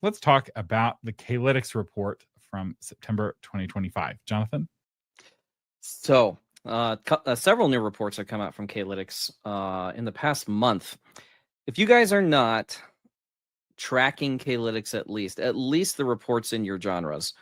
let's talk about the K-Lytics report from September 2025. Jonathan? So, several new reports have come out from K-Lytics in the past month. If you guys are not tracking K-Lytics at least the reports in your genres,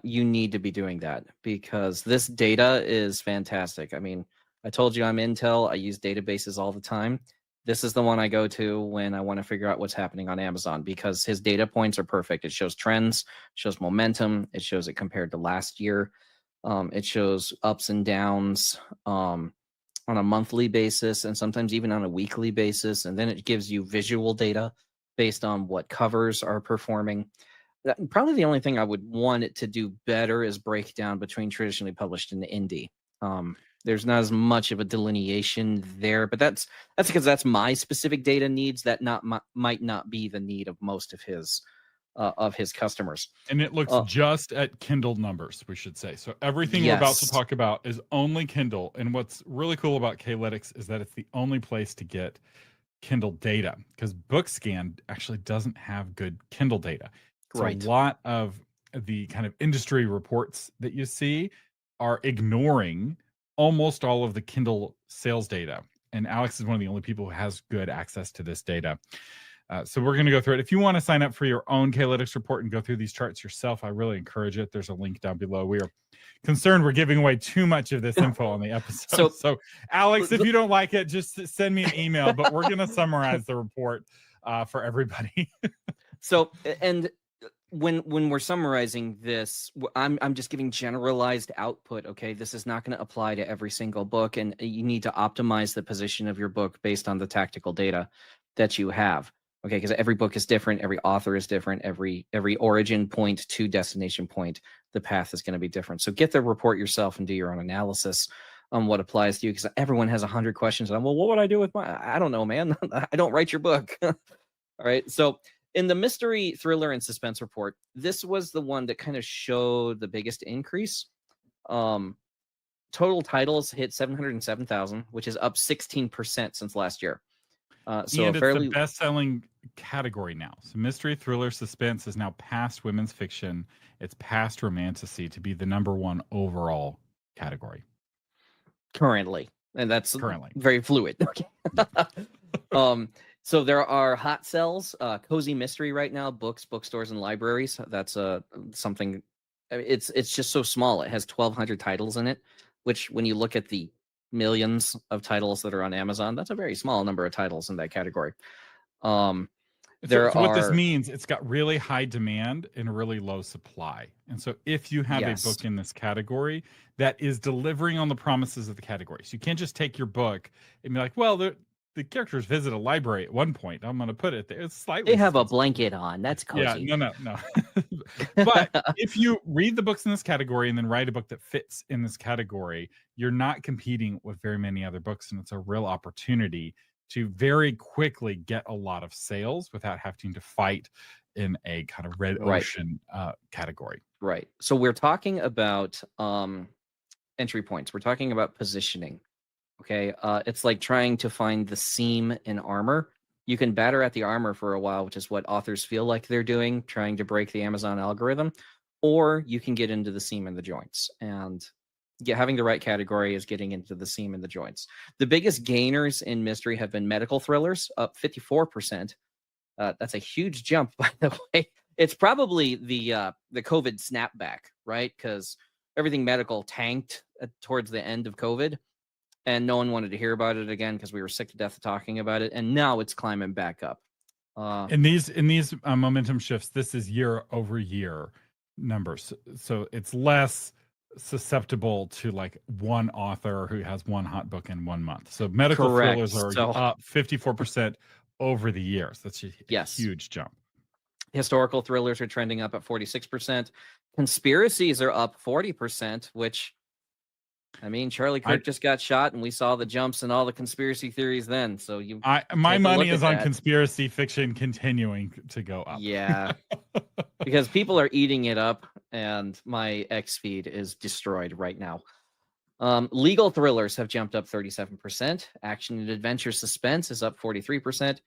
you need to be doing that because this data is fantastic. I mean, I told you I'm Intel. I use databases all the time. This is the one I go to when I want to figure out what's happening on Amazon because his data points are perfect. It shows trends, shows momentum, it shows it compared to last year. It shows ups and downs on a monthly basis and sometimes even on a weekly basis. And then it gives you visual data based on what covers are performing. Probably the only thing I would want it to do better is break down between traditionally published and indie. There's not as much of a delineation there, but that's because that's my specific data needs. That might not be the need of most of his customers. And it looks just at Kindle numbers, we should say. So everything we're about to talk about is only Kindle. And what's really cool about K-Lytics is that it's the only place to get Kindle data because BookScan actually doesn't have good Kindle data. So a lot of the kind of industry reports that you see are ignoring almost all of the Kindle sales data. And Alex is one of the only people who has good access to this data. So we're going to go through it. If you want to sign up for your own K-Lytics report and go through these charts yourself, I really encourage it. There's a link down below. We are concerned we're giving away too much of this info on the episode. So Alex, if you don't like it, just send me an email, but we're going to summarize the report for everybody. So, and when we're summarizing this, I'm just giving generalized output. Okay, this is not going to apply to every single book, and you need to optimize the position of your book based on the tactical data that you have. Okay, because every book is different, every author is different, every origin point to destination point, the path is going to be different. So get the report yourself and do your own analysis on what applies to you, because everyone has 100 questions. And well, what would I do with my? I don't know, man. I don't write your book. All right, so. In the mystery, thriller, and suspense report, this was the one that kind of showed the biggest increase. Total titles hit 707,000, which is up 16% since last year. So and it's the best-selling category now. So mystery, thriller, suspense is now past women's fiction. It's past romantasy to be the #1 overall category. Currently. And that's very fluid. Okay. So there are hot sells, cozy mystery right now, books, bookstores, and libraries. That's something. It's just so small. It has 1,200 titles in it, which when you look at the millions of titles that are on Amazon, that's a very small number of titles in that category. So what this means, it's got really high demand and really low supply. And so if you have a book in this category that is delivering on the promises of the category, so you can't just take your book and be like, well, the characters visit a library at one point. I'm going to put it there. It's slightly. They have a blanket on. That's cozy. Yeah, no. But if you read the books in this category and then write a book that fits in this category, you're not competing with very many other books. And it's a real opportunity to very quickly get a lot of sales without having to fight in a kind of red ocean category. Right. So we're talking about entry points. We're talking about positioning. Okay, it's like trying to find the seam in armor. You can batter at the armor for a while, which is what authors feel like they're doing, trying to break the Amazon algorithm, or you can get into the seam and the joints. And having the right category is getting into the seam and the joints. The biggest gainers in mystery have been medical thrillers, up 54%. That's a huge jump, by the way. It's probably the COVID snapback, right? Because everything medical tanked towards the end of COVID. And no one wanted to hear about it again because we were sick to death of talking about it. And now it's climbing back up. In these momentum shifts, this is year over year numbers. So it's less susceptible to like one author who has one hot book in 1 month. So medical thrillers are up 54% over the years. That's a huge jump. Historical thrillers are trending up at 46%. Conspiracies are up 40%, which... I mean, Charlie Kirk just got shot, and we saw the jumps and all the conspiracy theories then. So my money is on conspiracy fiction continuing to go up. Yeah, because people are eating it up, and my X feed is destroyed right now. Legal thrillers have jumped up 37%. Action and adventure suspense is up 43%.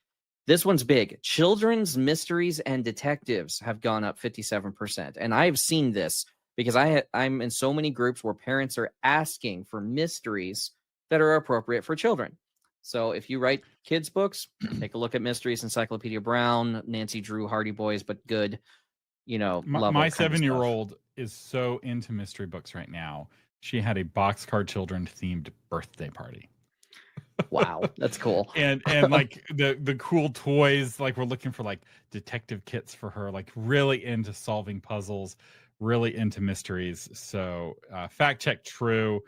This one's big. Children's mysteries and detectives have gone up 57%. And I've seen this because I'm in so many groups where parents are asking for mysteries that are appropriate for children. So if you write kids' books, take a look at Mysteries, Encyclopedia Brown, Nancy Drew, Hardy Boys, but good, level My kind of stuff. 7-year-old is so into mystery books right now. She had a Boxcar Children themed birthday party. Wow, that's cool. and like the cool toys, like we're looking for like detective kits for her, like really into solving puzzles, really into mysteries. So fact check true,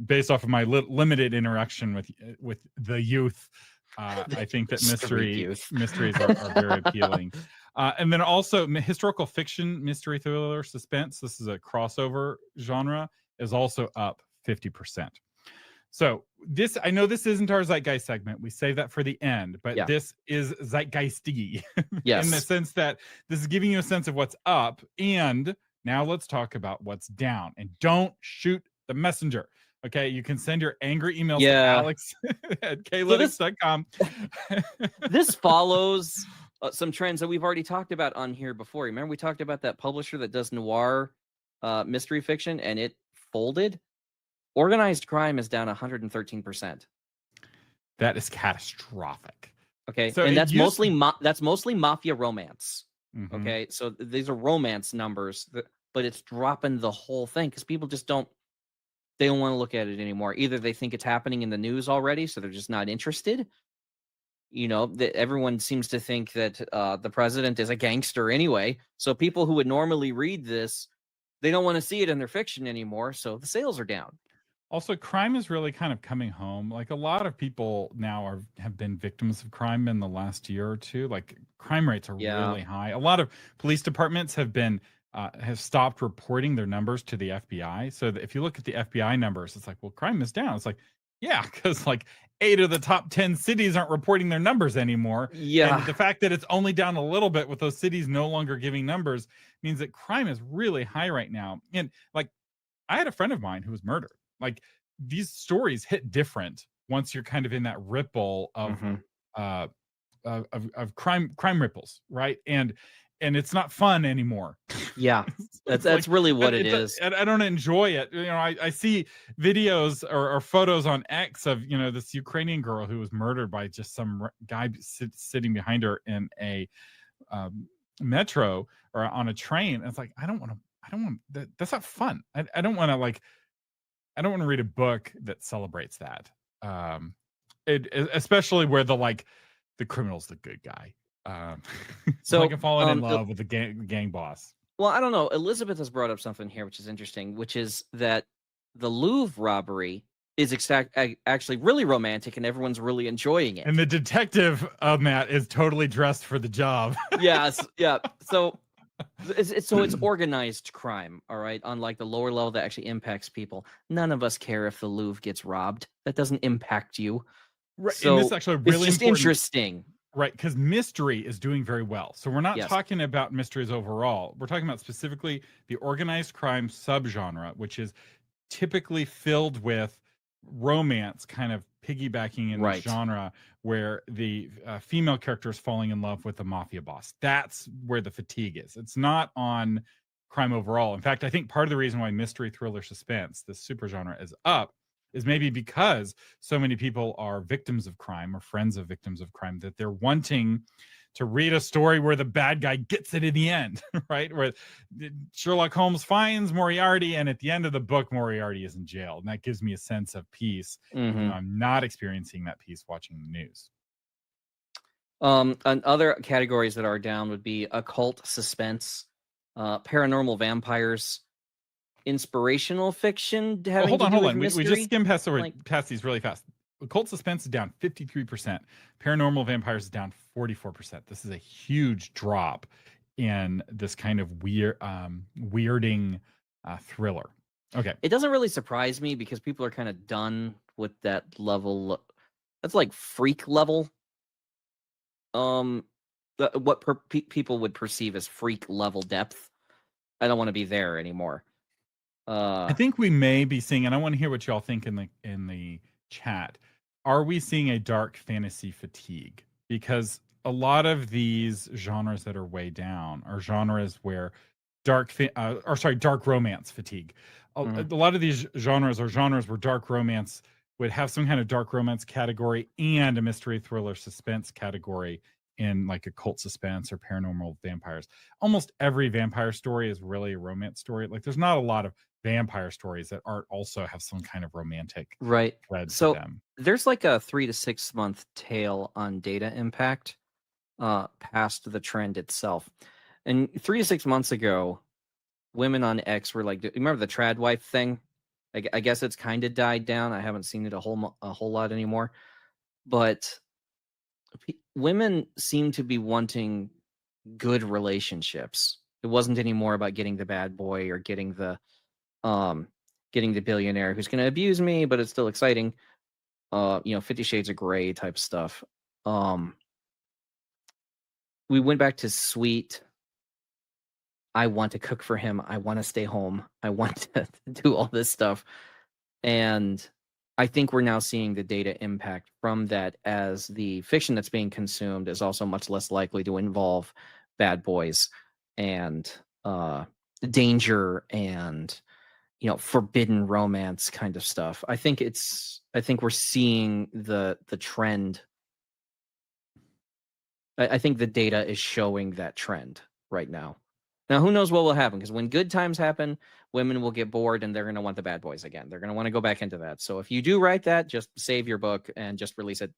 based off of my limited interaction with the youth. I think that mysteries are very appealing. And then also historical fiction, mystery, thriller, suspense. This is a crossover genre, is also up 50%. So this, I know this isn't our Zeitgeist segment. We save that for the end, but this is Zeitgeisty in the sense that this is giving you a sense of what's up. And now let's talk about what's down. And don't shoot the messenger. Okay, you can send your angry emails to Alex at K-Lytics.com. This follows some trends that we've already talked about on here before. Remember, we talked about that publisher that does noir mystery fiction, and it folded. Organized crime is down 113%. That is catastrophic. Okay, so and that's mostly mafia romance. Okay, so these are romance numbers, but it's dropping the whole thing because people just don't want to look at it anymore. Either they think it's happening in the news already, so they're just not interested. That everyone seems to think that the president is a gangster anyway. So people who would normally read this, they don't want to see it in their fiction anymore. So the sales are down. Also, crime is really kind of coming home. Like a lot of people now have been victims of crime in the last year or two. Like crime rates are really high. A lot of police departments have stopped reporting their numbers to the FBI. So if you look at the FBI numbers, it's like, well, crime is down. It's like, yeah, because like 8 of the top 10 cities aren't reporting their numbers anymore. Yeah. And the fact that it's only down a little bit with those cities no longer giving numbers means that crime is really high right now. And like, I had a friend of mine who was murdered. Like these stories hit different once you're kind of in that ripple of crime ripples, right? And it's not fun anymore. Yeah, that's really what it is. And I don't enjoy it. I see videos or photos on X of this Ukrainian girl who was murdered by just some guy sitting behind her in a metro or on a train. And it's like I don't want that. That's not fun. I don't want to I don't want to read a book that celebrates that. Especially where the criminal's the good guy. So like falling in love with the gang boss. Well, I don't know. Elizabeth has brought up something here, which is interesting, which is that the Louvre robbery is actually really romantic and everyone's really enjoying it. And the detective, Matt, is totally dressed for the job. Yes. Yeah. So it's organized crime, all right, on like the lower level that actually impacts people. None of us care if the Louvre gets robbed. That doesn't impact you. Right. So and this is actually really it's just interesting. Right, because mystery is doing very well. So we're not talking about mysteries overall. We're talking about specifically the organized crime subgenre, which is typically filled with romance kind of piggybacking in the genre where the female character is falling in love with the mafia boss. That's where the fatigue is. It's not on crime overall. In fact, I think part of the reason why mystery, thriller, suspense, this super genre is up is maybe because so many people are victims of crime or friends of victims of crime that they're wanting to read a story where the bad guy gets it in the end, right? Where Sherlock Holmes finds Moriarty, and at the end of the book, Moriarty is in jail. And that gives me a sense of peace. I'm not experiencing that peace watching the news. And other categories that are down would be occult suspense, paranormal vampires, inspirational fiction. Hold on. We just skimmed past these really fast. Occult suspense is down 53%. Paranormal vampires is down 44%. This is a huge drop in this kind of weirding thriller. Okay. It doesn't really surprise me because people are kind of done with that level. That's like freak level. What people would perceive as freak level depth. I don't want to be there anymore. I think we may be seeing, and I want to hear what y'all think in the chat. Are we seeing a dark fantasy fatigue? Because a lot of these genres that are way down are genres where dark romance fatigue. A lot of these genres are genres where dark romance would have some kind of dark romance category and a mystery thriller suspense category in like occult suspense or paranormal vampires. Almost every vampire story is really a romance story. Like there's not a lot of vampire stories that aren't also have some kind of romantic Right. thread to So them. there's like a 3 to 6 month tail on data impact past the trend itself. And 3 to 6 months ago, women on X were like, remember the trad wife thing? I guess it's kind of died down. I haven't seen it a whole lot anymore. But women seem to be wanting good relationships. It wasn't anymore about getting the bad boy or getting the billionaire who's going to abuse me, but it's still exciting. 50 Shades of Grey type stuff. We went back to sweet. I want to cook for him. I want to stay home. I want to do all this stuff. And I think we're now seeing the data impact from that, as the fiction that's being consumed is also much less likely to involve bad boys and danger and forbidden romance kind of stuff. I think we're seeing the trend. I think the data is showing that trend right now. Now, who knows what will happen? Because when good times happen, women will get bored and they're going to want the bad boys again. They're going to want to go back into that. So if you do write that, just save your book and just release it,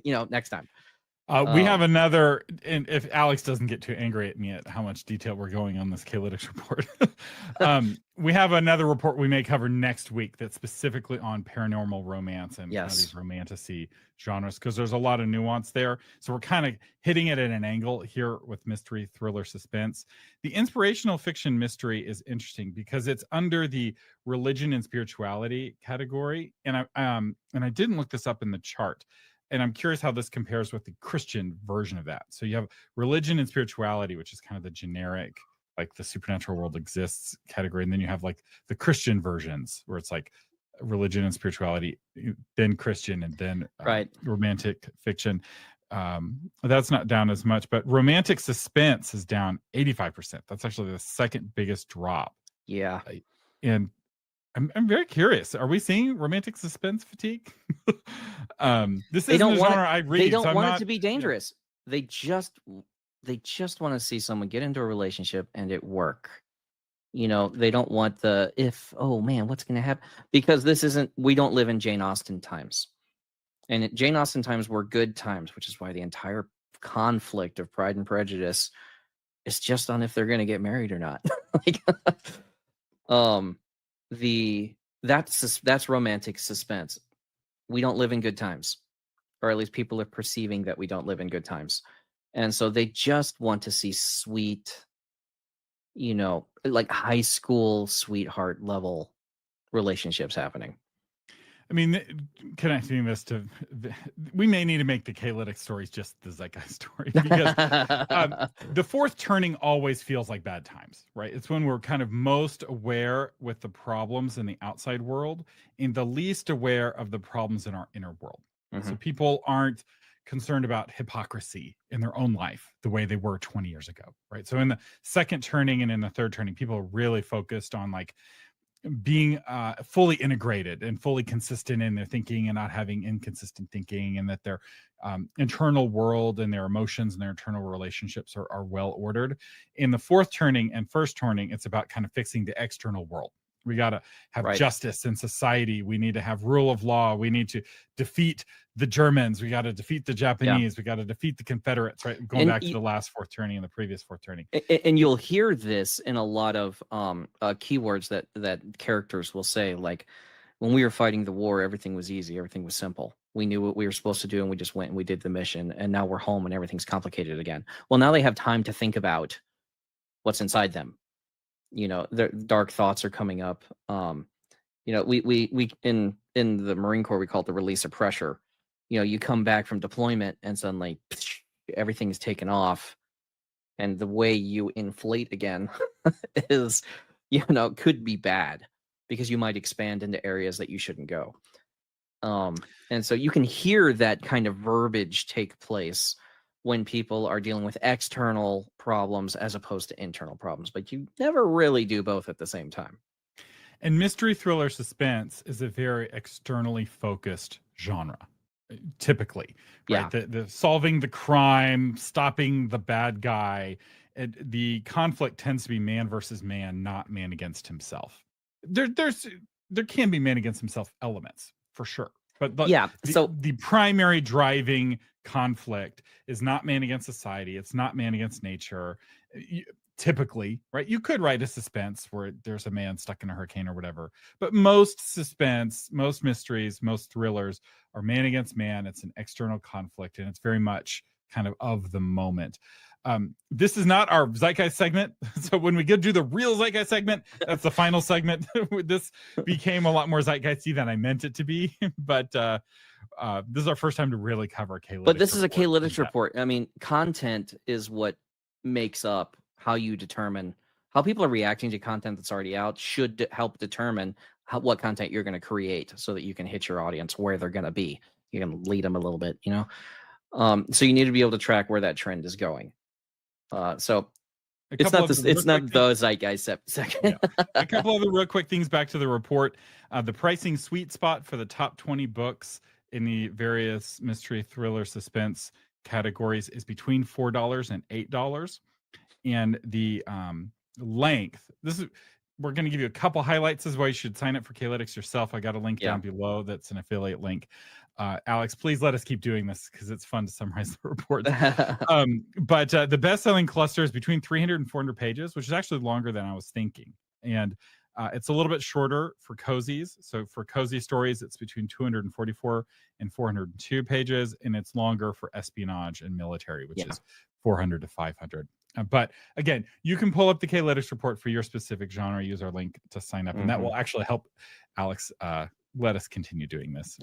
next time. We have another, and if Alex doesn't get too angry at me at how much detail we're going on this K-Lytics report, we have another report we may cover next week that's specifically on paranormal romance and kind of these romantasy genres, because there's a lot of nuance there. So we're kind of hitting it at an angle here with mystery, thriller, suspense. The inspirational fiction mystery is interesting because it's under the religion and spirituality category, and I didn't look this up in the chart. And I'm curious how this compares with the Christian version of that. So you have religion and spirituality, which is kind of the generic, like the supernatural world exists category. And then you have like the Christian versions where it's like religion and spirituality, then Christian, and then romantic fiction. That's not down as much, but romantic suspense is down 85%. That's actually the second biggest drop. Yeah. And I'm very curious. Are we seeing romantic suspense fatigue? This isn't a genre I read. They don't want it to be dangerous. Yeah. They just want to see someone get into a relationship and it work. They don't want oh man, what's going to happen? Because we don't live in Jane Austen times. And Jane Austen times were good times, which is why the entire conflict of Pride and Prejudice is just on if they're going to get married or not. That's romantic suspense. We don't live in good times, or at least people are perceiving that we don't live in good times. And so they just want to see sweet, like high school sweetheart level relationships happening. I mean, connecting this to, we may need to make the K-Lytics stories just the Zeitgeist story, because the fourth turning always feels like bad times, right? It's when we're kind of most aware with the problems in the outside world and the least aware of the problems in our inner world. So people aren't concerned about hypocrisy in their own life the way they were 20 years ago, right? So in the second turning and in the third turning, people are really focused on like being fully integrated and fully consistent in their thinking and not having inconsistent thinking, and that their internal world and their emotions and their internal relationships are well ordered. In the fourth turning and first turning, it's about kind of fixing the external world. We got to have justice in society. We need to have rule of law. We need to defeat the Germans. We got to defeat the Japanese. Yeah. We got to defeat the Confederates, right? Going back to the last fourth turning and the previous fourth turning. And you'll hear this in a lot of keywords that characters will say, like, when we were fighting the war, everything was easy. Everything was simple. We knew what we were supposed to do, and we just went and we did the mission. And now we're home and everything's complicated again. Well, now they have time to think about what's inside them. Their dark thoughts are coming up. We in the Marine Corps, we call it the release of pressure. You come back from deployment and suddenly everything is taken off, and the way you inflate again is, could be bad, because you might expand into areas that you shouldn't go. And so you can hear that kind of verbiage take place when people are dealing with external problems as opposed to internal problems, but you never really do both at the same time. And mystery thriller suspense is a very externally focused genre, typically, right? Yeah. The solving the crime, stopping the bad guy. The conflict tends to be man versus man, not man against himself. There can be man against himself elements for sure, but Yeah. So the primary driving conflict is not man against society. It's not man against nature. Typically, right? You could write a suspense where there's a man stuck in a hurricane or whatever, but most suspense, most mysteries, most thrillers are man against man. It's an external conflict, and it's very much kind of the moment. This is not our Zeitgeist segment. So when we get to the real Zeitgeist segment, that's the final segment. This became a lot more Zeitgeisty than I meant it to be. But this is our first time to really cover K-Lytics. But this is a K-Lytics report. I mean, content is what makes up how you determine how people are reacting to content that's already out. Should help determine what content you're going to create so that you can hit your audience where they're going to be. You can lead them a little bit, you know. So you need to be able to track where that trend is going. So it's not this. It's not the Zeitgeist second. Yeah. A couple other real quick things back to the report. The pricing sweet spot for the top 20 books in the various mystery, thriller, suspense categories is between $4 and $8. And the length, we're going to give you a couple highlights as why you should sign up for K-Lytics yourself. I got a link down below that's an affiliate link. Alex, please let us keep doing this because it's fun to summarize the reports. But the best-selling cluster is between 300 and 400 pages, which is actually longer than I was thinking. And it's a little bit shorter for cozies. So for cozy stories, it's between 244 and 402 pages, and it's longer for espionage and military, which is 400 to 500. But again, you can pull up the K-Lytics report for your specific genre. Use our link to sign up, and that will actually help Alex let us continue doing this.